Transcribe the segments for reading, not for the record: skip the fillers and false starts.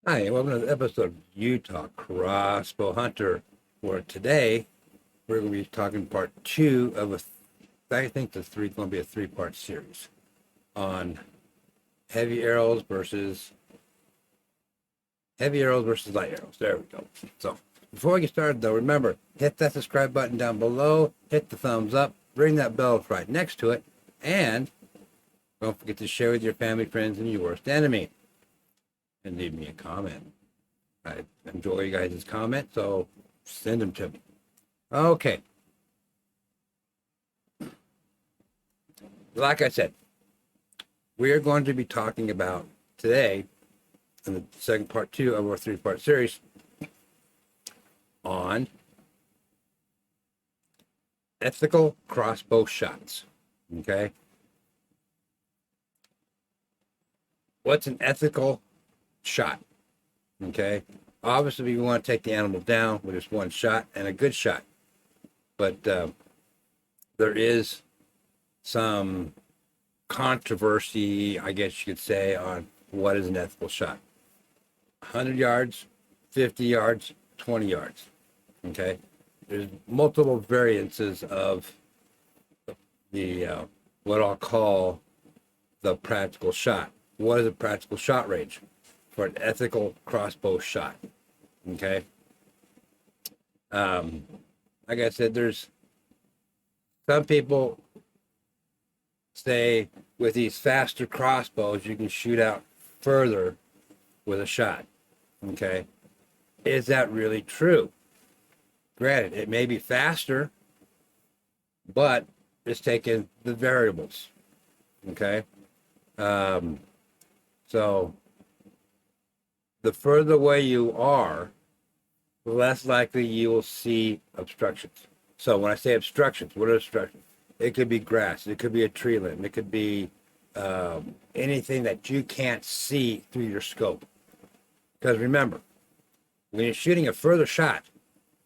Hi, and welcome to the episode of Utah Crossbow Hunter, where today we're going to be talking part two of I think going to be a three-part series on heavy arrows versus light arrows. There we go. So before we get started, though, remember, hit that subscribe button down below, hit the thumbs up, ring that bell right next to it, and don't forget to share with your family, friends, and your worst enemy. And leave me a comment. I enjoy you guys' comments, so send them to me. Okay. Like I said, we are going to be talking about today, in the second part two of our three-part series, on ethical crossbow shots. Okay. What's an ethical shot? Okay. Obviously, we want to take the animal down with just one shot and a good shot. But there is some controversy, I guess you could say, on what is an ethical shot. 100 yards, 50 yards, 20 yards. Okay. There's multiple variances of the what I'll call the practical shot. What is a practical shot range for an ethical crossbow shot? Okay. Like I said, there's some people say with these faster crossbows, you can shoot out further with a shot. Okay. Is that really true? Granted, it may be faster, but it's taking the variables. Okay. So the further away you are, the less likely you will see obstructions. So when I say obstructions, what are obstructions? It could be grass, it could be a tree limb, it could be anything that you can't see through your scope. Because remember, when you're shooting a further shot,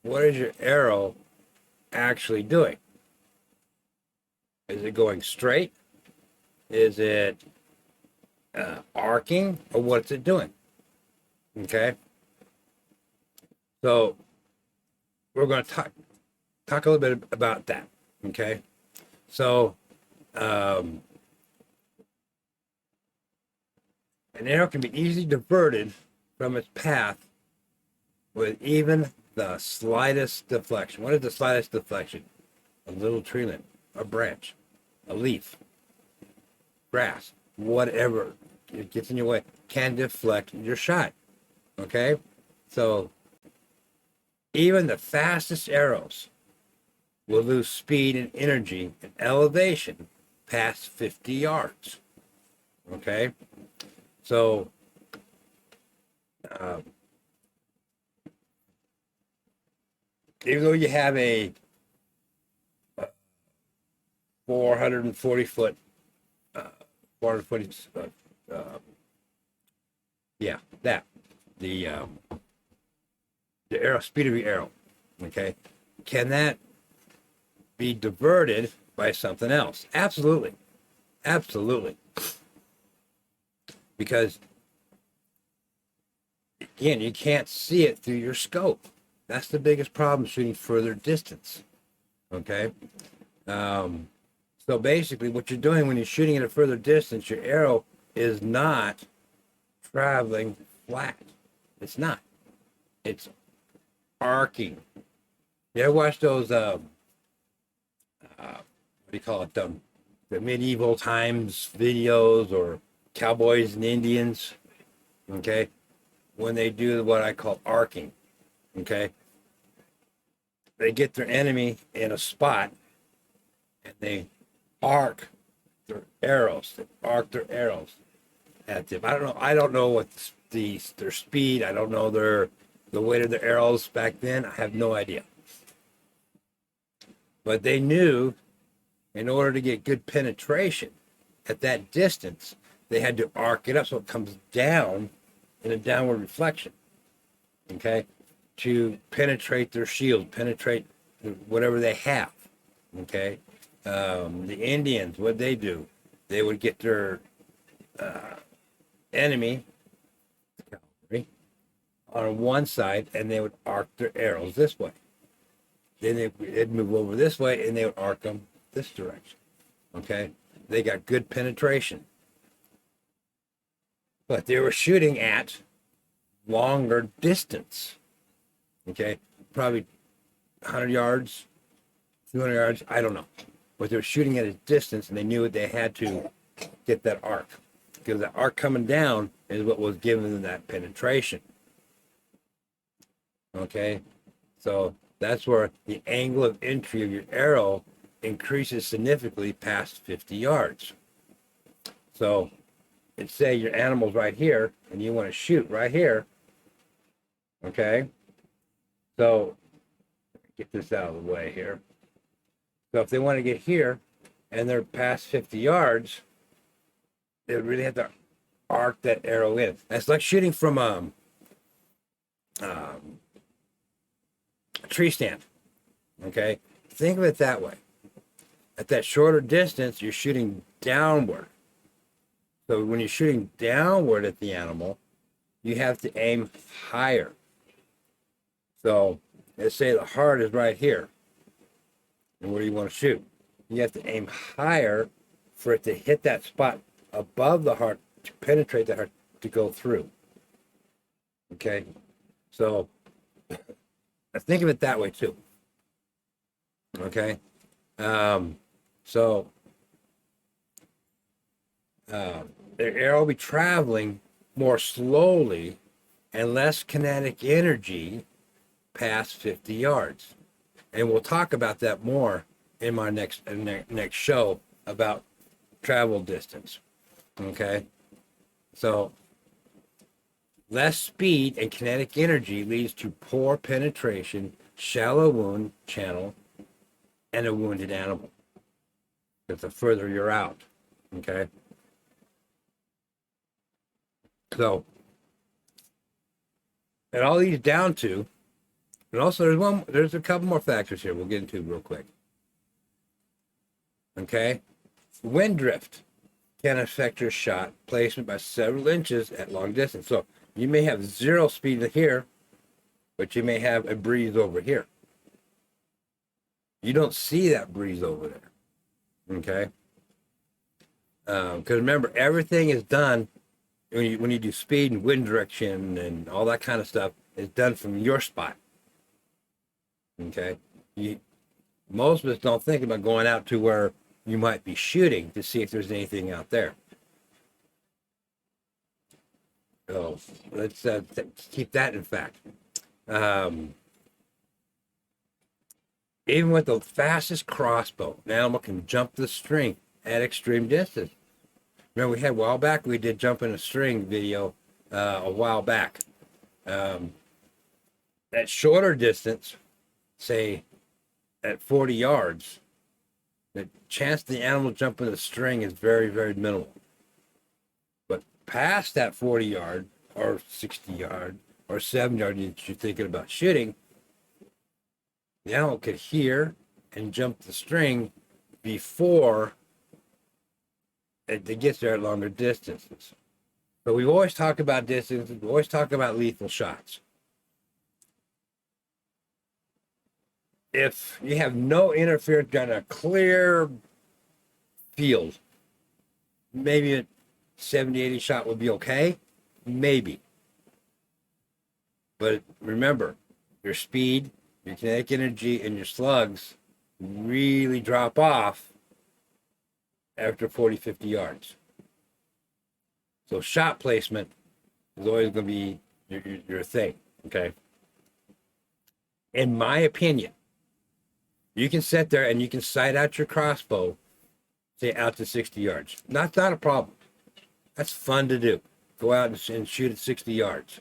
what is your arrow actually doing? Is it going straight? Is it arcing? Or what's it doing? Okay. So we're going to talk a little bit about that. Okay. So an arrow can be easily diverted from its path with even the slightest deflection. What is the slightest deflection? A little tree limb, a branch, a leaf, grass, whatever it gets in your way can deflect your shot. Okay? So even the fastest arrows will lose speed and energy and elevation past 50 yards. Okay? So even though you have a 440 foot, 440, yeah, that the arrow speed of your arrow. Okay, can that be diverted by something else? Absolutely, absolutely. Because again, you can't see it through your scope. That's the biggest problem shooting further distance. Okay. So basically, what you're doing when you're shooting at a further distance, your arrow is not traveling flat. It's not. It's arcing. You ever watch those? What do you call it? The medieval times videos or cowboys and Indians. Okay, when they do what I call arcing. Okay, they get their enemy in a spot and they arc their arrows. They arc their arrows at them. I don't know what their speed. I don't know the weight of their arrows back then. I have no idea. But they knew in order to get good penetration at that distance, they had to arc it up so it comes down in a downward reflection. Okay, to penetrate their shield, penetrate whatever they have. Okay. The Indians, what they do, they would get their enemy, cavalry, on one side, and they would arc their arrows this way. Then they'd move over this way, and they would arc them this direction. Okay? They got good penetration. But they were shooting at longer distance. Okay? Probably 100 yards, 200 yards, I don't know. But they were shooting at a distance, and they knew they had to get that arc. Because the arc coming down is what was giving them that penetration. Okay? So that's where the angle of entry of your arrow increases significantly past 50 yards. So, let's say your animal's right here, and you want to shoot right here. Okay? So, get this out of the way here. So if they want to get here, and they're past 50 yards, they would really have to arc that arrow in. That's like shooting from a tree stand. Okay? Think of it that way. At that shorter distance, you're shooting downward. So when you're shooting downward at the animal, you have to aim higher. So let's say the heart is right here. And where do you want to shoot? You have to aim higher for it to hit that spot above the heart, to penetrate the heart, to go through. Okay? So think of it that way too. Okay? The arrow will be traveling more slowly and less kinetic energy past 50 yards. And we'll talk about that more in my next show about travel distance. Okay? So, less speed and kinetic energy leads to poor penetration, shallow wound channel, and a wounded animal. Because the further you're out. Okay? So, it all leads down to, and also there's a couple more factors here we'll get into real quick. Okay? Wind drift can affect your shot placement by several inches at long distance. So, you may have zero speed here, but you may have a breeze over here. You don't see that breeze over there. Okay? Because remember, everything is done when you do speed and wind direction and all that kind of stuff, is done from your spot. Okay? Most of us don't think about going out to where you might be shooting to see if there's anything out there. So let's keep that in fact. Even with the fastest crossbow, an animal can jump the string at extreme distance. Remember, a while back, we did jump in a string video a while back. At shorter distance, say at 40 yards, the chance the animal jumping the string is very, very minimal. But past that 40 yard or 60 yard or 70 yard that you're thinking about shooting, the animal could hear and jump the string before it gets there at longer distances. But we always talk about distances, we always talk about lethal shots. If you have no interference on a clear field, maybe a 70-80 shot would be okay. Maybe. But remember, your speed, your kinetic energy, and your slugs really drop off after 40, 50 yards. So shot placement is always going to be your thing, okay? In my opinion, you can sit there and you can sight out your crossbow, say out to 60 yards. Not a problem. That's fun to do. Go out and shoot at 60 yards.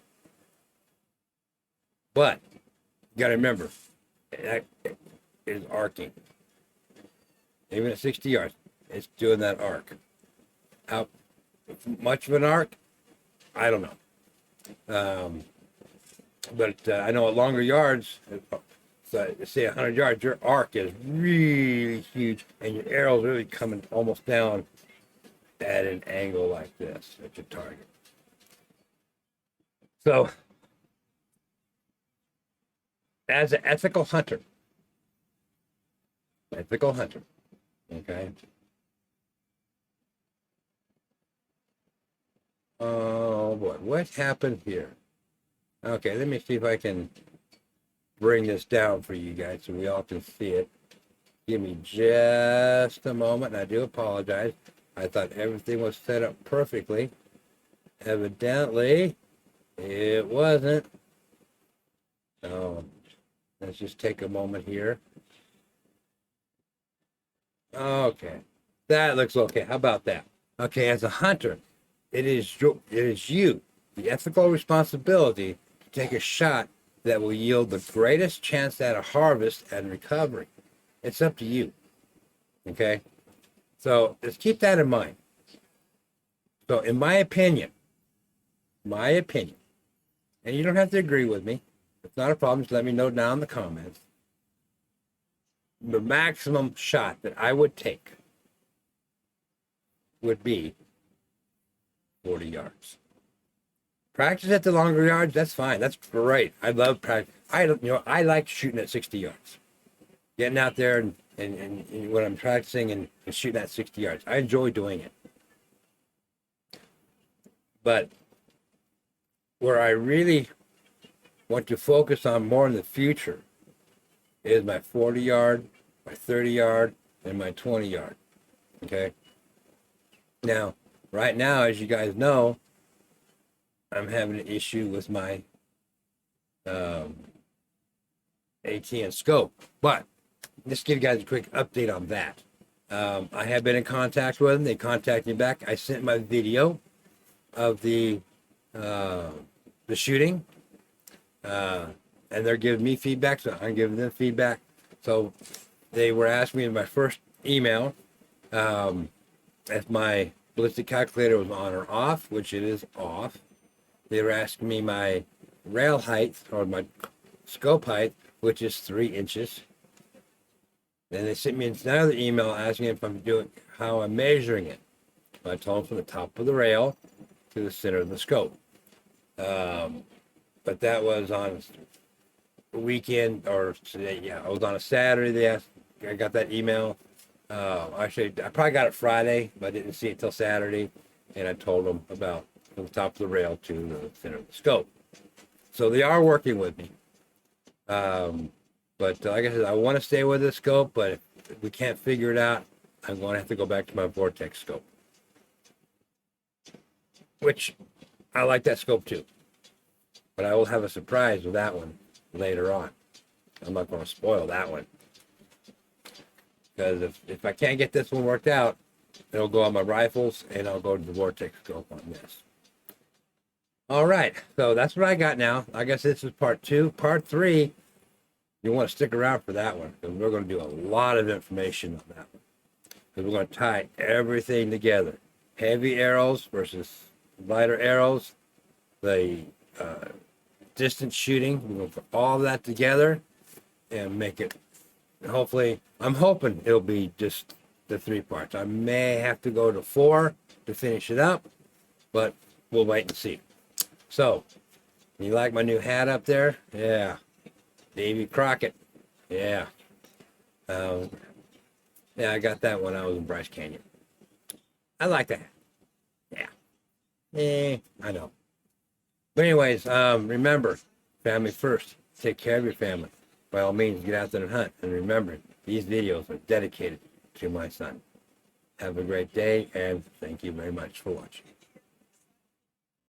But you got to remember, that is arcing. Even at 60 yards, it's doing that arc. How much of an arc? I don't know. But I know at longer yards, so say 100 yards, your arc is really huge, and your arrow's really coming almost down at an angle like this at your target. So as an ethical hunter, okay. Oh boy, what happened here? Okay, let me see if I can bring this down for you guys so we all can see it. Give me just a moment. I do apologize. I thought everything was set up perfectly. Evidently, it wasn't. So let's just take a moment here. Okay, that looks okay. How about that? Okay, as a hunter, it is you, the ethical responsibility to take a shot that will yield the greatest chance at a harvest and recovery. It's up to you. Okay? So just keep that in mind. So in my opinion, and you don't have to agree with me, it's not a problem, just let me know down in the comments. The maximum shot that I would take would be 40 yards. Practice at the longer yards, that's fine. That's great. I love practice. I like shooting at 60 yards. Getting out there and when I'm practicing and shooting at 60 yards. I enjoy doing it. But where I really want to focus on more in the future is my 40 yard, my 30 yard, and my 20 yard. Okay? Now, right now, as you guys know, I'm having an issue with my ATN scope. But just give you guys a quick update on that. I have been in contact with them. They contacted me back. I sent my video of the shooting, and they're giving me feedback, so I'm giving them feedback. So they were asking me in my first email if my ballistic calculator was on or off, which it is off. They were asking me my rail height or my scope height, which is 3 inches. Then they sent me another email asking if I'm doing how I'm measuring it. I told them from the top of the rail to the center of the scope. But that was on a weekend, or today, yeah, it was on a Saturday. They asked, I got that email. Actually, I probably got it Friday, but I didn't see it till Saturday. And I told them about from the top of the rail to the center of the scope. So they are working with me. But like I said, I want to stay with this scope, but if we can't figure it out, I'm going to have to go back to my Vortex scope. Which, I like that scope too. But I will have a surprise with that one later on. I'm not going to spoil that one. Because if I can't get this one worked out, it'll go on my rifles, and I'll go to the Vortex scope on this. All right, so that's what I got now. I guess this is part 2. Part 3, you want to stick around for that one, because we're going to do a lot of information on that one. Because we're going to tie everything together. Heavy arrows versus lighter arrows. The distance shooting. We're going to put all of that together and make it, hopefully, I'm hoping it'll be just the 3 parts. I may have to go to 4 to finish it up, but we'll wait and see. So, you like my new hat up there? Yeah. Davy Crockett. Yeah. Yeah, I got that when I was in Bryce Canyon. I like that. Yeah. I know. But anyways, remember, family first. Take care of your family. By all means, get out there and hunt. And remember, these videos are dedicated to my son. Have a great day, and thank you very much for watching.